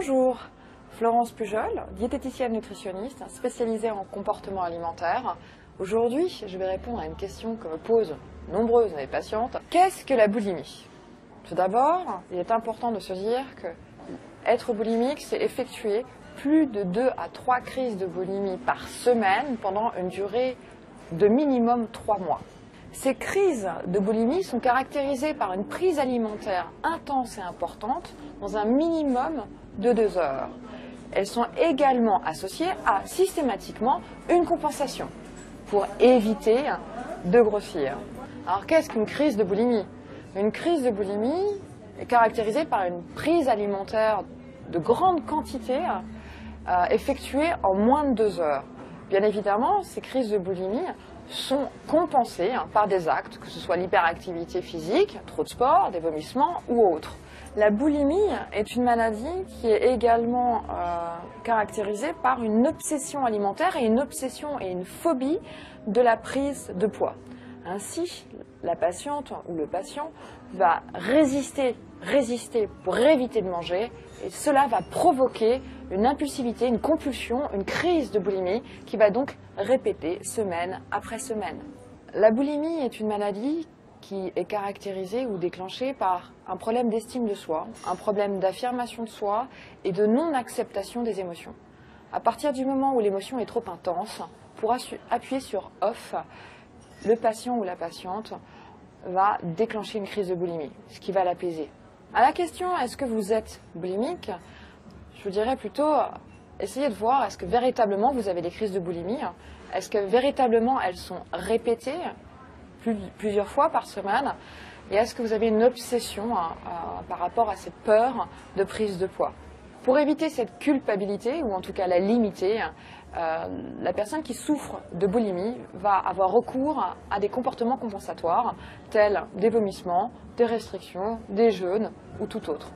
Bonjour, Florence Pujol, diététicienne nutritionniste spécialisée en comportement alimentaire. Aujourd'hui, je vais répondre à une question que me posent nombreuses de mes patientes. Qu'est-ce que la boulimie? Tout d'abord, il est important de se dire que être boulimique, c'est effectuer plus de 2 à 3 crises de boulimie par semaine pendant une durée de minimum 3 mois. Ces crises de boulimie sont caractérisées par une prise alimentaire intense et importante dans un minimum de 2 heures. Elles sont également associées à systématiquement une compensation pour éviter de grossir. Alors qu'est-ce qu'une crise de boulimie? Une crise de boulimie est caractérisée par une prise alimentaire de grande quantité effectuée en moins de 2 heures. Bien évidemment, ces crises de boulimie sont compensées par des actes, que ce soit l'hyperactivité physique, trop de sport, des vomissements ou autres. La boulimie est une maladie qui est également caractérisée par une obsession alimentaire et une obsession et une phobie de la prise de poids. Ainsi, la patiente ou le patient va résister pour éviter de manger et cela va provoquer une impulsivité, une compulsion, une crise de boulimie qui va donc répéter semaine après semaine. La boulimie est une maladie qui est caractérisée ou déclenchée par un problème d'estime de soi, un problème d'affirmation de soi et de non-acceptation des émotions. À partir du moment où l'émotion est trop intense, pour appuyer sur off, le patient ou la patiente va déclencher une crise de boulimie, ce qui va l'apaiser. À la question « est-ce que vous êtes boulimique ?», je vous dirais plutôt essayez de voir est-ce que véritablement vous avez des crises de boulimie, est-ce que véritablement elles sont répétées plusieurs fois par semaine et est-ce que vous avez une obsession par rapport à cette peur de prise de poids. Pour éviter cette culpabilité, ou en tout cas la limiter, la personne qui souffre de boulimie va avoir recours à des comportements compensatoires tels des vomissements, des restrictions, des jeûnes ou tout autre.